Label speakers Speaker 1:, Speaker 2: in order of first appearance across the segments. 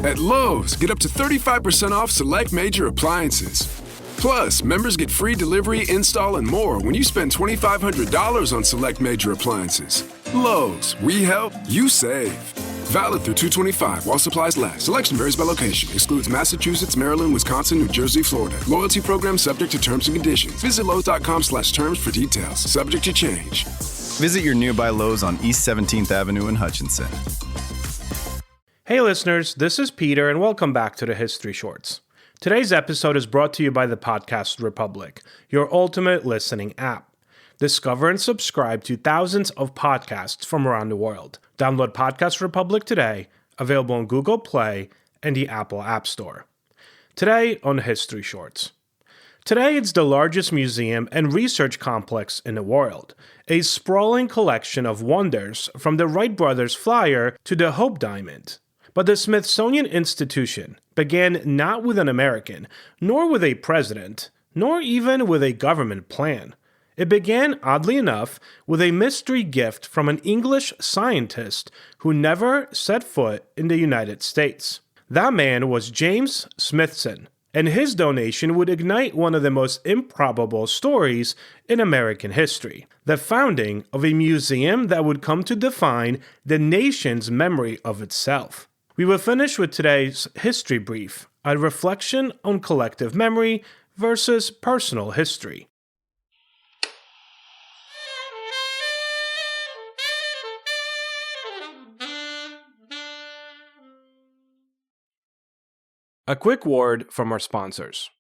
Speaker 1: At Lowe's, get up to 35% off select major appliances. Plus, members get free delivery, install, and more when you spend $2,500 on select major appliances. Lowe's, we help, you save. Valid through 2/25 while supplies last. Selection varies by location. Excludes Massachusetts, Maryland, Wisconsin, New Jersey, Florida. Loyalty program subject to terms and conditions. Visit Lowe's.com/terms for details. Subject to change.
Speaker 2: Visit your nearby Lowe's on East 17th Avenue in Hutchinson.
Speaker 3: Hey listeners, this is Peter and welcome back to the History Shorts. Today's episode is brought to you by the Podcast Republic, your ultimate listening app. Discover and subscribe to thousands of podcasts from around the world. Download Podcast Republic today, available on Google Play and the Apple App Store. Today on History Shorts. Today it's the largest museum and research complex in the world, a sprawling collection of wonders from the Wright brothers flyer to the Hope Diamond. But the Smithsonian Institution began not with an American, nor with a president, nor even with a government plan. It began, oddly enough, with a mystery gift from an English scientist who never set foot in the United States. That man was James Smithson, and his donation would ignite one of the most improbable stories in American history, the founding of a museum that would come to define the nation's memory of itself. We will finish with today's history brief, a reflection on collective memory versus personal history. A quick word from our sponsors.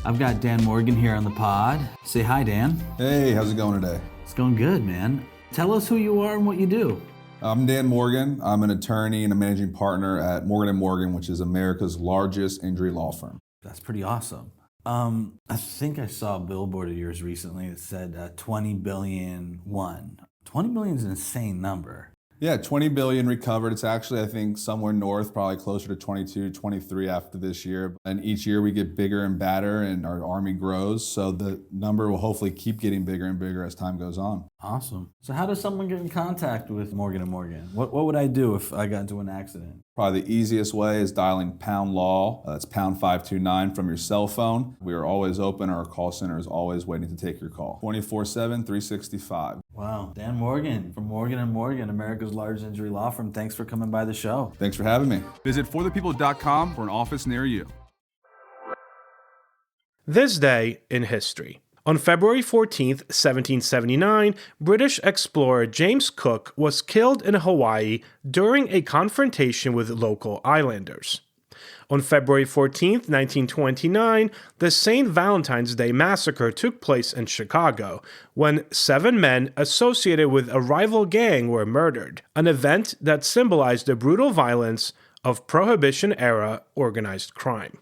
Speaker 4: I've got Dan Morgan here on the pod. Say hi, Dan.
Speaker 5: Hey, how's it going today?
Speaker 4: It's going good, man. Tell us who you are and what you do.
Speaker 5: I'm Dan Morgan. I'm an attorney and a managing partner at Morgan & Morgan, which is America's largest injury law firm.
Speaker 4: That's pretty awesome. I think I saw a billboard of yours recently that said 20 billion won. 20 billion is an insane number.
Speaker 5: Yeah, 20 billion recovered. It's actually, I think, somewhere north, probably closer to 22, 23 after this year. And each year we get bigger and badder and our army grows. So the number will hopefully keep getting bigger and bigger as time goes on.
Speaker 4: Awesome. So how does someone get in contact with Morgan & Morgan? What would I do if I got into an accident?
Speaker 5: Probably the easiest way is dialing pound law. That's pound 529 from your cell phone. We are always open. Our call center is always waiting to take your call. 24/7, 365.
Speaker 4: Wow. Dan Morgan from Morgan & Morgan, America's largest injury law firm. Thanks for coming by the show.
Speaker 5: Thanks for having me.
Speaker 6: Visit forthepeople.com for an office near you.
Speaker 3: This day in history. On February 14th, 1779, British explorer James Cook was killed in Hawaii during a confrontation with local islanders. On February 14th, 1929, the St. Valentine's Day Massacre took place in Chicago, when 7 men associated with a rival gang were murdered, an event that symbolized the brutal violence of Prohibition-era organized crime.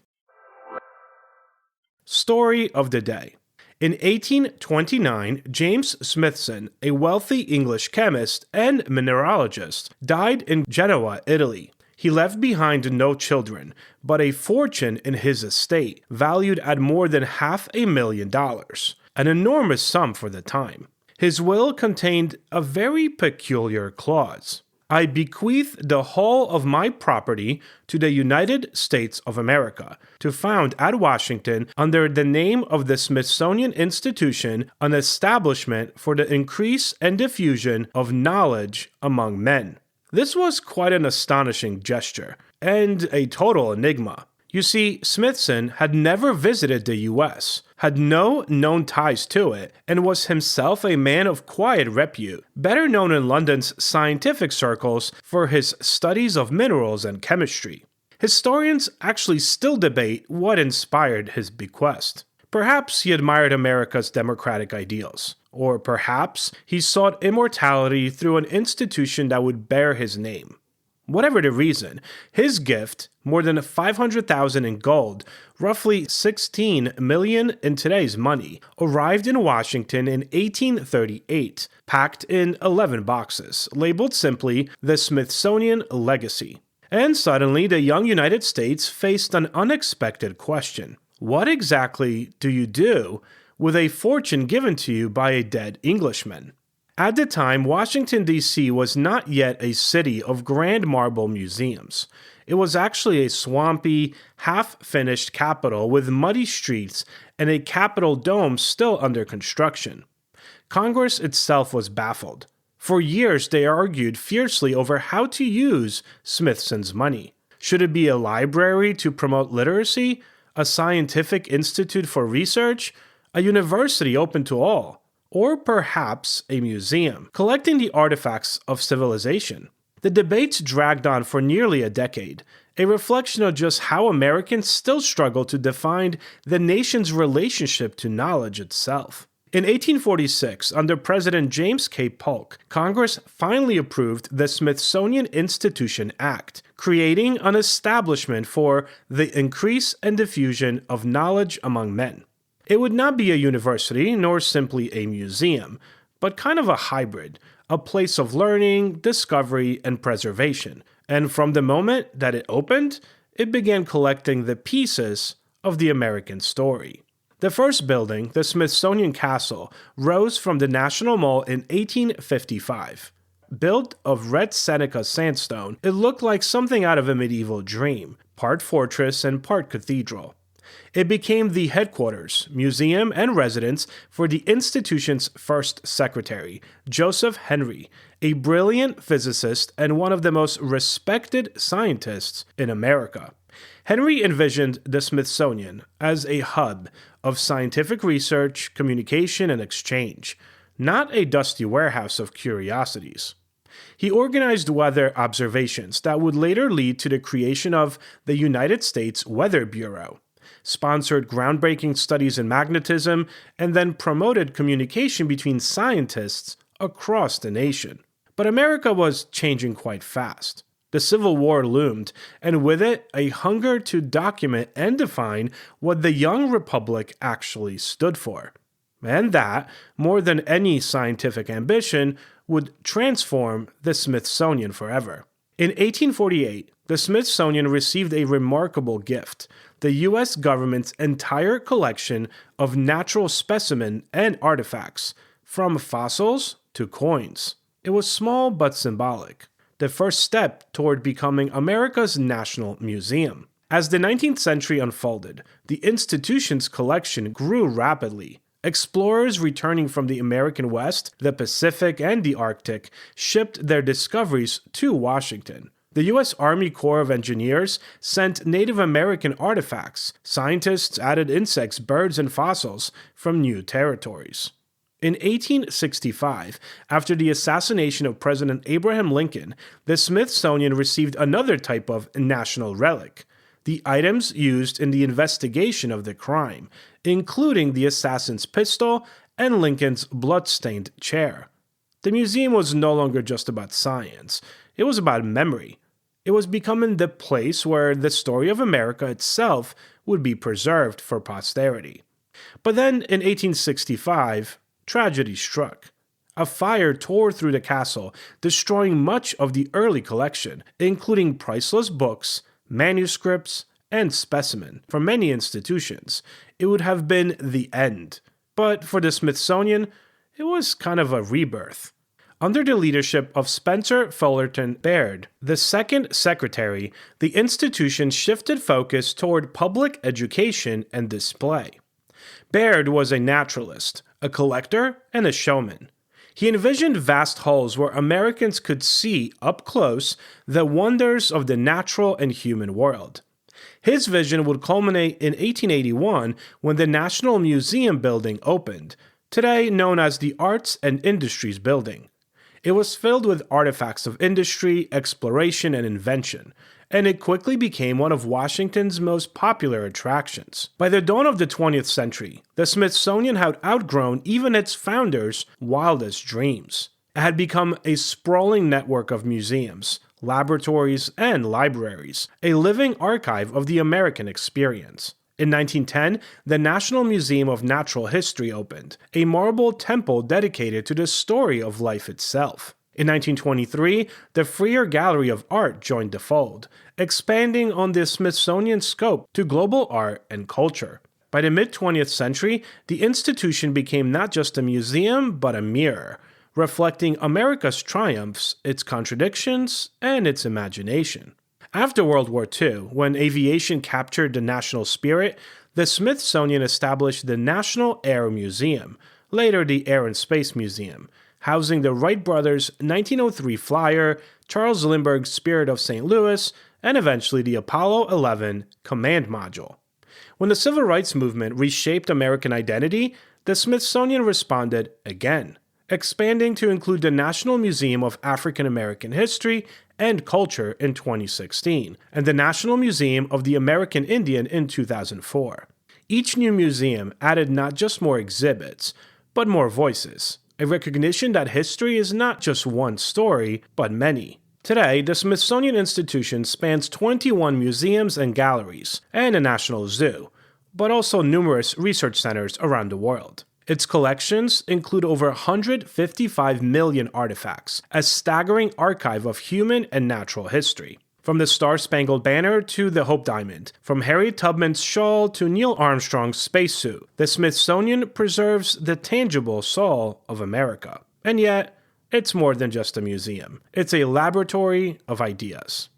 Speaker 3: Story of the day. In 1829, James Smithson, a wealthy English chemist and mineralogist, died in Genoa, Italy. He left behind no children, but a fortune in his estate, valued at more than $500,000, an enormous sum for the time. His will contained a very peculiar clause. I bequeath the whole of my property to the United States of America, to found at Washington, under the name of the Smithsonian Institution, an establishment for the increase and diffusion of knowledge among men. This was quite an astonishing gesture, and a total enigma. You see, Smithson had never visited the U.S., had no known ties to it, and was himself a man of quiet repute, better known in London's scientific circles for his studies of minerals and chemistry. Historians actually still debate what inspired his bequest. Perhaps he admired America's democratic ideals, or perhaps he sought immortality through an institution that would bear his name. Whatever the reason, his gift, more than $500,000 in gold, roughly $16 million in today's money, arrived in Washington in 1838, packed in 11 boxes, labeled simply the Smithsonian Legacy. And suddenly, the young United States faced an unexpected question. What exactly do you do with a fortune given to you by a dead Englishman? At the time, Washington, D.C. was not yet a city of grand marble museums. It was actually a swampy, half-finished capital with muddy streets and a Capitol dome still under construction. Congress itself was baffled. For years, they argued fiercely over how to use Smithson's money. Should it be a library to promote literacy, a scientific institute for research, a university open to all, or perhaps a museum collecting the artifacts of civilization? The debates dragged on for nearly a decade, a reflection of just how Americans still struggle to define the nation's relationship to knowledge itself. In 1846, under President James K. Polk, Congress finally approved the Smithsonian Institution Act, creating an establishment for the increase and diffusion of knowledge among men. It would not be a university nor simply a museum, but kind of a hybrid, a place of learning, discovery, and preservation. And from the moment that it opened, it began collecting the pieces of the American story. The first building, the Smithsonian Castle, rose from the National Mall in 1855. Built of red Seneca sandstone, it looked like something out of a medieval dream, part fortress and part cathedral. It became the headquarters, museum, and residence for the institution's first secretary, Joseph Henry, a brilliant physicist and one of the most respected scientists in America. Henry envisioned the Smithsonian as a hub of scientific research, communication, and exchange, not a dusty warehouse of curiosities. He organized weather observations that would later lead to the creation of the United States Weather Bureau, sponsored groundbreaking studies in magnetism, and then promoted communication between scientists across the nation. But America was changing quite fast. The Civil War loomed, and with it, a hunger to document and define what the young republic actually stood for. And that, more than any scientific ambition, would transform the Smithsonian forever. In 1848, the Smithsonian received a remarkable gift: the U.S. government's entire collection of natural specimens and artifacts, from fossils to coins. It was small but symbolic, the first step toward becoming America's national museum. As the 19th century unfolded, the institution's collection grew rapidly. Explorers returning from the American West, the Pacific, and the Arctic shipped their discoveries to Washington. The U.S. Army Corps of Engineers sent Native American artifacts. Scientists added insects, birds, and fossils from new territories. In 1865, after the assassination of President Abraham Lincoln, the Smithsonian received another type of national relic: the items used in the investigation of the crime, including the assassin's pistol and Lincoln's blood-stained chair. The museum was no longer just about science. It was about memory. It was becoming the place where the story of America itself would be preserved for posterity. But then, in 1865, tragedy struck. A fire tore through the castle, destroying much of the early collection, including priceless books, manuscripts, and specimens. For many institutions, it would have been the end. But for the Smithsonian, it was kind of a rebirth. Under the leadership of Spencer Fullerton Baird, the second secretary, the institution shifted focus toward public education and display. Baird was a naturalist, a collector, and a showman. He envisioned vast halls where Americans could see up close the wonders of the natural and human world. His vision would culminate in 1881 when the National Museum building opened, today known as the Arts and Industries Building. It was filled with artifacts of industry, exploration, and invention, and it quickly became one of Washington's most popular attractions. By the dawn of the 20th century, the Smithsonian had outgrown even its founders' wildest dreams. It had become a sprawling network of museums, laboratories, and libraries, a living archive of the American experience. In 1910, the National Museum of Natural History opened, a marble temple dedicated to the story of life itself. In 1923, the Freer Gallery of Art joined the fold, expanding on the Smithsonian scope to global art and culture. By the mid-20th century, the institution became not just a museum, but a mirror, reflecting America's triumphs, its contradictions, and its imagination. After World War II, when aviation captured the national spirit, the Smithsonian established the National Air Museum, later the Air and Space Museum, housing the Wright brothers' 1903 Flyer, Charles Lindbergh's Spirit of St. Louis, and eventually the Apollo 11 Command Module. When the Civil Rights Movement reshaped American identity, the Smithsonian responded again, expanding to include the National Museum of African American History and Culture in 2016, and the National Museum of the American Indian in 2004. Each new museum added not just more exhibits, but more voices, a recognition that history is not just one story, but many. Today, the Smithsonian Institution spans 21 museums and galleries, and a national zoo, but also numerous research centers around the world. Its collections include over 155 million artifacts, a staggering archive of human and natural history. From the Star-Spangled Banner to the Hope Diamond, from Harriet Tubman's shawl to Neil Armstrong's spacesuit, the Smithsonian preserves the tangible soul of America. And yet, it's more than just a museum. It's a laboratory of ideas.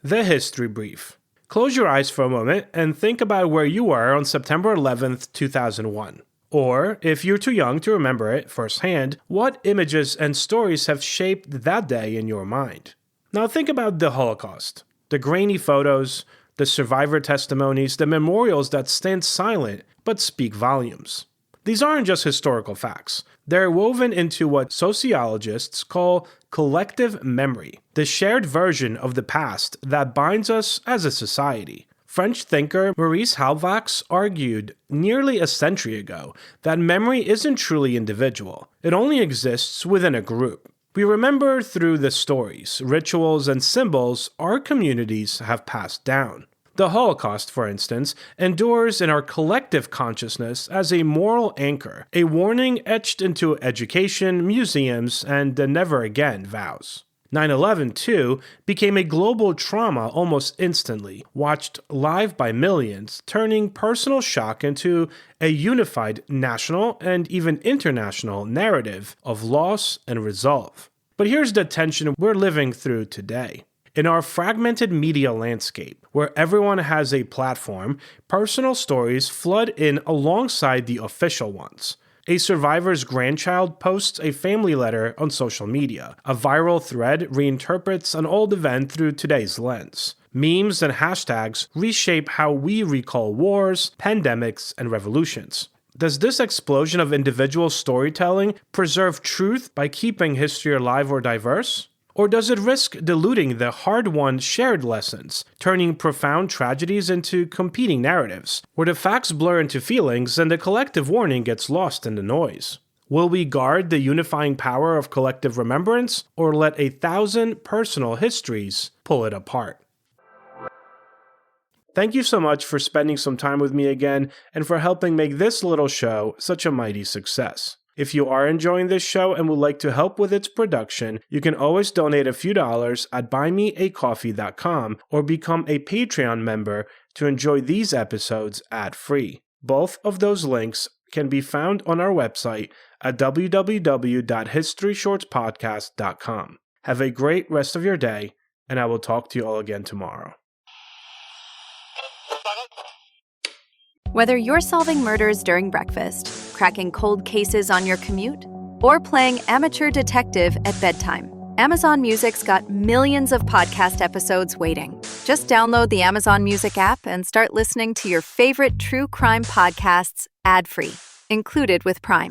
Speaker 3: The History Brief. Close your eyes for a moment and think about where you were on September 11th, 2001. Or, if you're too young to remember it firsthand, what images and stories have shaped that day in your mind? Now think about the Holocaust. The grainy photos, the survivor testimonies, the memorials that stand silent but speak volumes. These aren't just historical facts. They're woven into what sociologists call collective memory, the shared version of the past that binds us as a society. French thinker Maurice Halbwachs argued nearly a century ago that memory isn't truly individual. It only exists within a group. We remember through the stories, rituals, and symbols our communities have passed down. The Holocaust, for instance, endures in our collective consciousness as a moral anchor, a warning etched into education, museums, and the never again vows. 9/11, too, became a global trauma almost instantly, watched live by millions, turning personal shock into a unified national and even international narrative of loss and resolve. But here's the tension we're living through today. In our fragmented media landscape, where everyone has a platform, personal stories flood in alongside the official ones. A survivor's grandchild posts a family letter on social media. A viral thread reinterprets an old event through today's lens. Memes and hashtags reshape how we recall wars, pandemics, and revolutions. Does this explosion of individual storytelling preserve truth by keeping history alive or diverse? Or does it risk diluting the hard-won shared lessons, turning profound tragedies into competing narratives, where the facts blur into feelings and the collective warning gets lost in the noise? Will we guard the unifying power of collective remembrance, or let 1,000 personal histories pull it apart? Thank you so much for spending some time with me again, and for helping make this little show such a mighty success. If you are enjoying this show and would like to help with its production, you can always donate a few dollars at buymeacoffee.com or become a Patreon member to enjoy these episodes ad-free. Both of those links can be found on our website at www.historyshortspodcast.com. Have a great rest of your day, and I will talk to you all again tomorrow.
Speaker 7: Whether you're solving murders during breakfast, cracking cold cases on your commute, or playing amateur detective at bedtime, Amazon Music's got millions of podcast episodes waiting. Just download the Amazon Music app and start listening to your favorite true crime podcasts ad-free, included with Prime.